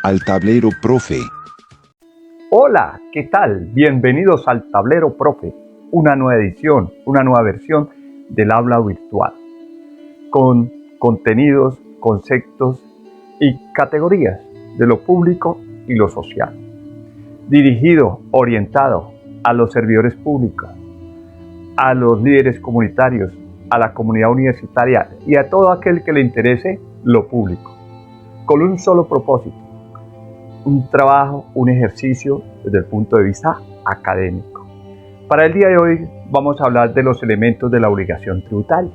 Al tablero, profe. Hola, ¿qué tal? Bienvenidos al Tablero Profe, una nueva edición, una nueva versión del aula virtual, con contenidos, conceptos y categorías de lo público y lo social, dirigido, orientado a los servidores públicos, a los líderes comunitarios, a la comunidad universitaria y a todo aquel que le interese lo público, con un solo propósito: un trabajo, un ejercicio desde el punto de vista académico. Para el día de hoy vamos a hablar de los elementos de la obligación tributaria.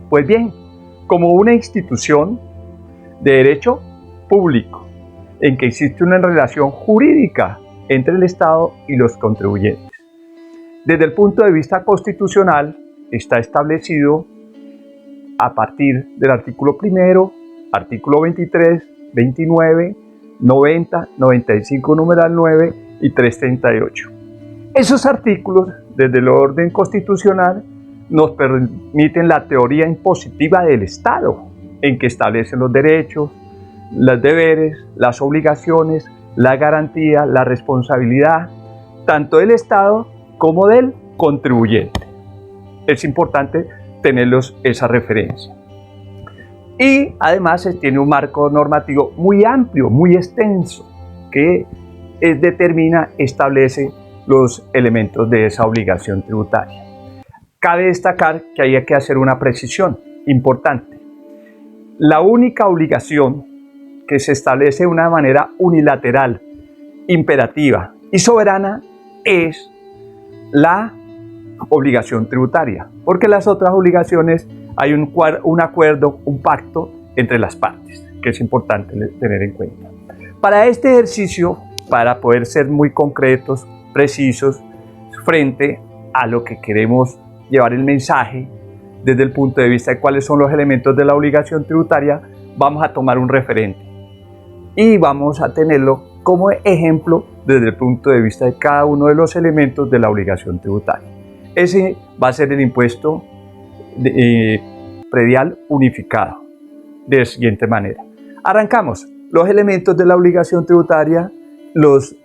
Pues bien, como una institución de derecho público en que existe una relación jurídica entre el Estado y los contribuyentes. Desde el punto de vista constitucional está establecido a partir del artículo primero, artículo 23, 29, 90, 95 numeral 9 y 338. Esos artículos, desde el orden constitucional, nos permiten la teoría impositiva del Estado, en que establecen los derechos, los deberes, las obligaciones, la garantía, la responsabilidad, tanto del Estado como del contribuyente. Es importante tenerlos esa referencia. Y además se tiene un marco normativo muy amplio, muy extenso, que establece los elementos de esa obligación tributaria. Cabe destacar que hay que hacer una precisión importante. La única obligación que se establece de una manera unilateral, imperativa y soberana es la obligación tributaria, porque las otras obligaciones hay un acuerdo, un pacto entre las partes, que es importante tener en cuenta. Para este ejercicio, para poder ser muy concretos, precisos, frente a lo que queremos llevar el mensaje, desde el punto de vista de cuáles son los elementos de la obligación tributaria, vamos a tomar un referente y vamos a tenerlo como ejemplo desde el punto de vista de cada uno de los elementos de la obligación tributaria. Ese va a ser el impuesto predial unificado, de la siguiente manera. Arrancamos. Los elementos de la obligación tributaria, los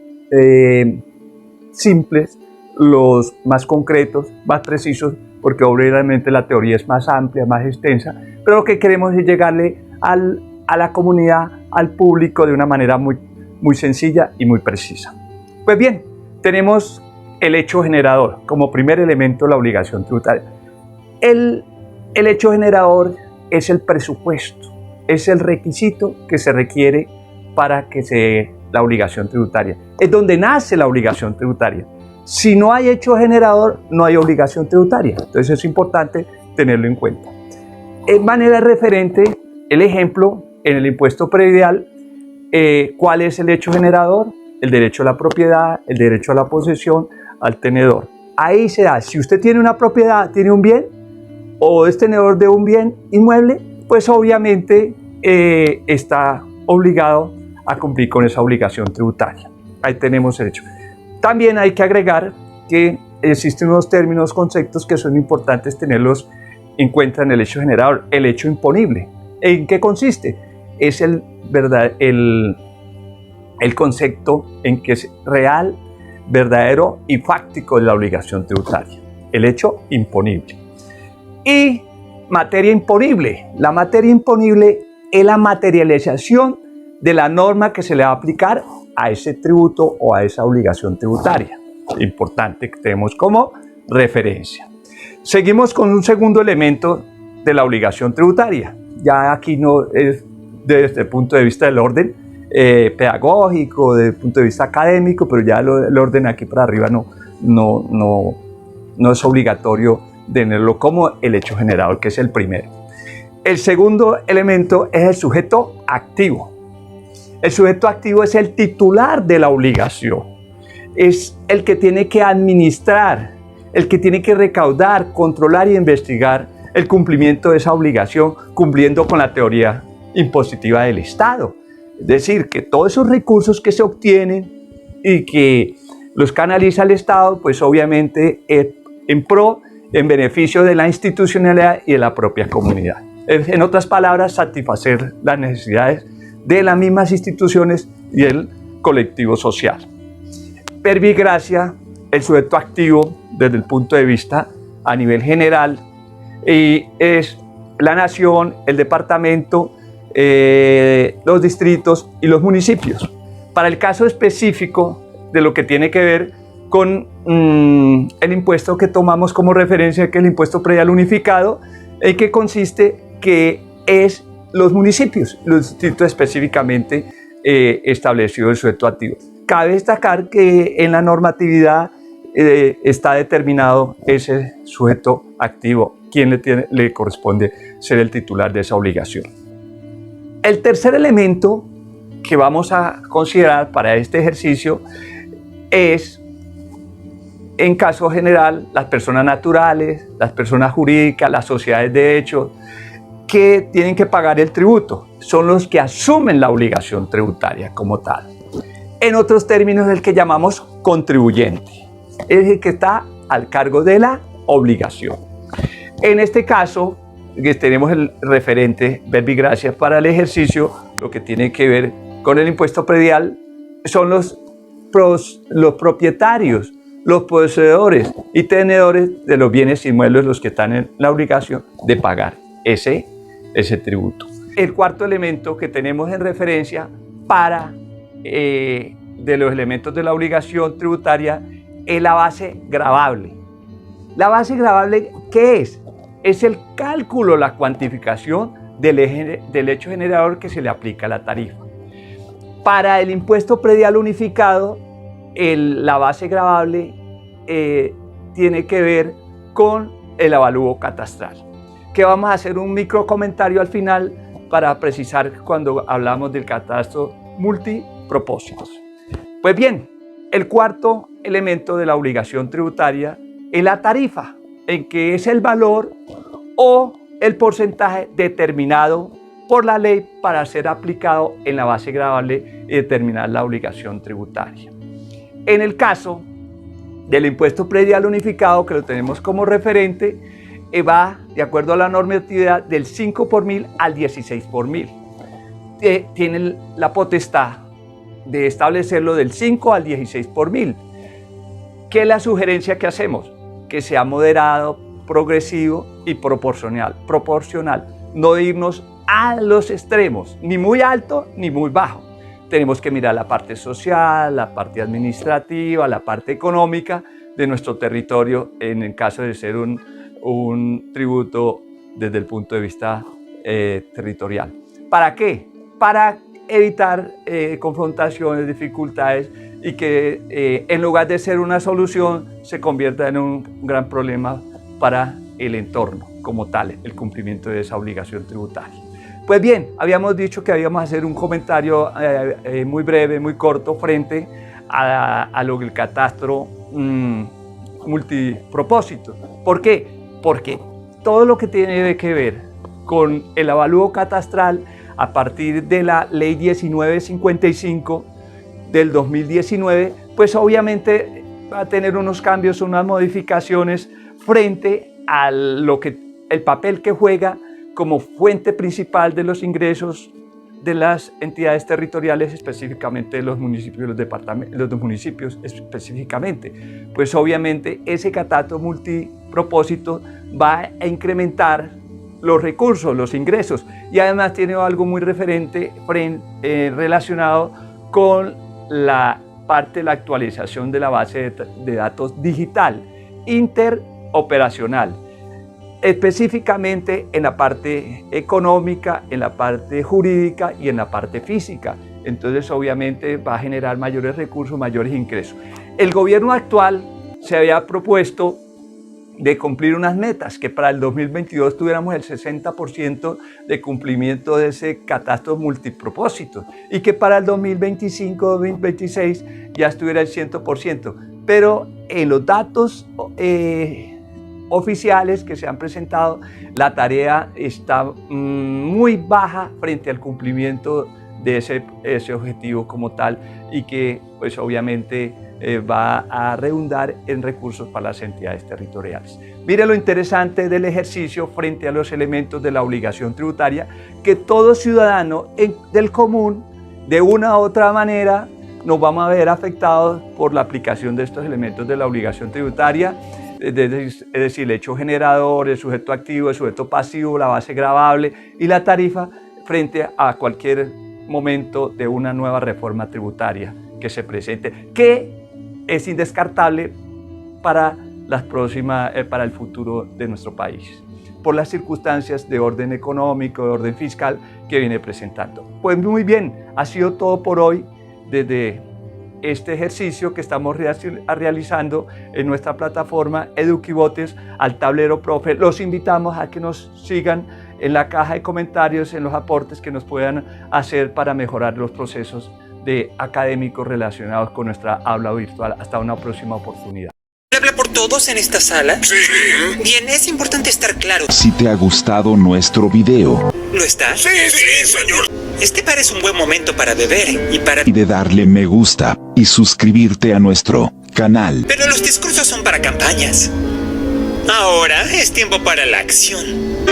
simples, los más concretos, más precisos, porque obviamente la teoría es más amplia, más extensa, pero lo que queremos es llegarle a la comunidad, al público, de una manera muy sencilla y muy precisa. Pues bien, tenemos el hecho generador como primer elemento de la obligación tributaria. El hecho generador es el presupuesto, es el requisito que se requiere para que se dé la obligación tributaria. Es donde nace la obligación tributaria. Si no hay hecho generador, no hay obligación tributaria. Entonces es importante tenerlo en cuenta. En manera referente, el ejemplo en el impuesto predial, ¿cuál es el hecho generador? El derecho a la propiedad, el derecho a la posesión, al tenedor. Ahí se da, si usted tiene una propiedad, tiene un bien, o es tenedor de un bien inmueble, pues obviamente está obligado a cumplir con esa obligación tributaria. Ahí tenemos el hecho. También hay que agregar que existen unos términos, conceptos que son importantes tenerlos en cuenta en el hecho generador. El hecho imponible. ¿En qué consiste? Es el concepto en que es real, verdadero y fáctico de la obligación tributaria. El hecho imponible. Y materia imponible. La materia imponible es la materialización de la norma que se le va a aplicar a ese tributo o a esa obligación tributaria. Importante que tenemos como referencia. Seguimos con un segundo elemento de la obligación tributaria. Ya aquí no es desde el punto de vista del orden pedagógico, desde el punto de vista académico, pero ya el orden aquí para arriba no es obligatorio tenerlo como el hecho generador, que es el primero. El segundo elemento es el sujeto activo. El sujeto activo es el titular de la obligación. Es el que tiene que administrar, el que tiene que recaudar, controlar y investigar el cumplimiento de esa obligación, cumpliendo con la teoría impositiva del Estado. Es decir, que todos esos recursos que se obtienen y que los canaliza el Estado, pues obviamente en beneficio de la institucionalidad y de la propia comunidad. En otras palabras, satisfacer las necesidades de las mismas instituciones y el colectivo social. Verbigracia, el sujeto activo desde el punto de vista a nivel general, y es la nación, el departamento, los distritos y los municipios. Para el caso específico de lo que tiene que ver con el impuesto que tomamos como referencia, que es el impuesto predial unificado, el que consiste que es los municipios, los distritos específicamente establecido el sujeto activo. Cabe destacar que en la normatividad está determinado ese sujeto activo, quien le corresponde ser el titular de esa obligación. El tercer elemento que vamos a considerar para este ejercicio es, en caso general, las personas naturales, las personas jurídicas, las sociedades de hecho, que tienen que pagar el tributo. Son los que asumen la obligación tributaria como tal. En otros términos, el que llamamos contribuyente. Es el que está al cargo de la obligación. En este caso, tenemos el referente verbigracia para el ejercicio. Lo que tiene que ver con el impuesto predial son los propietarios, los poseedores y tenedores de los bienes inmuebles, los que están en la obligación de pagar ese tributo. El cuarto elemento que tenemos en referencia para de los elementos de la obligación tributaria es la base gravable. La base gravable, ¿qué es? Es el cálculo, la cuantificación del hecho generador que se le aplica a la tarifa. Para el impuesto predial unificado, la base gravable tiene que ver con el avalúo catastral, que vamos a hacer un micro comentario al final para precisar cuando hablamos del catastro multipropósitos. Pues bien, el cuarto elemento de la obligación tributaria es la tarifa, en que es el valor o el porcentaje determinado por la ley para ser aplicado en la base gravable y determinar la obligación tributaria. En el caso del impuesto predial unificado, que lo tenemos como referente, va de acuerdo a la normatividad del 5 por mil al 16 por mil. Tienen la potestad de establecerlo del 5 al 16 por mil. ¿Qué es la sugerencia que hacemos? Que sea moderado, progresivo y proporcional. No irnos a los extremos, ni muy alto ni muy bajo. Tenemos que mirar la parte social, la parte administrativa, la parte económica de nuestro territorio en el caso de ser un tributo desde el punto de vista territorial. ¿Para qué? Para evitar confrontaciones, dificultades y que en lugar de ser una solución se convierta en un gran problema para el entorno como tal, el cumplimiento de esa obligación tributaria. Pues bien, habíamos dicho que íbamos a hacer un comentario muy breve, muy corto frente a lo del catastro multipropósito. ¿Por qué? Porque todo lo que tiene que ver con el avalúo catastral a partir de la ley 1955 del 2019, pues obviamente va a tener unos cambios, unas modificaciones frente a el papel que juega como fuente principal de los ingresos de las entidades territoriales, específicamente de los municipios y los departamentos, los municipios específicamente. Pues obviamente ese catastro multipropósito va a incrementar los recursos, los ingresos, y además tiene algo muy referente relacionado con la parte de la actualización de la base de datos digital, interoperacional, específicamente en la parte económica, en la parte jurídica y en la parte física. Entonces obviamente va a generar mayores recursos, mayores ingresos. El gobierno actual se había propuesto de cumplir unas metas, que para el 2022 tuviéramos el 60% de cumplimiento de ese catastro multipropósito y que para el 2025-2026 ya estuviera el 100%. Pero en los datos oficiales que se han presentado, la tarea está muy baja frente al cumplimiento de ese objetivo como tal, y que pues obviamente va a redundar en recursos para las entidades territoriales. Mire lo interesante del ejercicio frente a los elementos de la obligación tributaria, que todo ciudadano del común, de una u otra manera, nos vamos a ver afectados por la aplicación de estos elementos de la obligación tributaria, es decir, el hecho generador, el sujeto activo, el sujeto pasivo, la base gravable y la tarifa frente a cualquier momento de una nueva reforma tributaria que se presente, que es indescartable para el futuro de nuestro país, por las circunstancias de orden económico, de orden fiscal que viene presentando. Pues muy bien, ha sido todo por hoy desde este ejercicio que estamos realizando en nuestra plataforma Eduquivotes al tablero profe. Los invitamos a que nos sigan en la caja de comentarios, en los aportes que nos puedan hacer para mejorar los procesos de académicos relacionados con nuestra aula virtual. Hasta una próxima oportunidad. ¿Habla por todos en esta sala? Sí. Bien, es importante estar claro. Si te ha gustado nuestro video. ¿Lo está? Sí, señor. Este parece un buen momento para beber y de darle me gusta y suscribirte a nuestro canal. Pero los discursos son para campañas. Ahora es tiempo para la acción.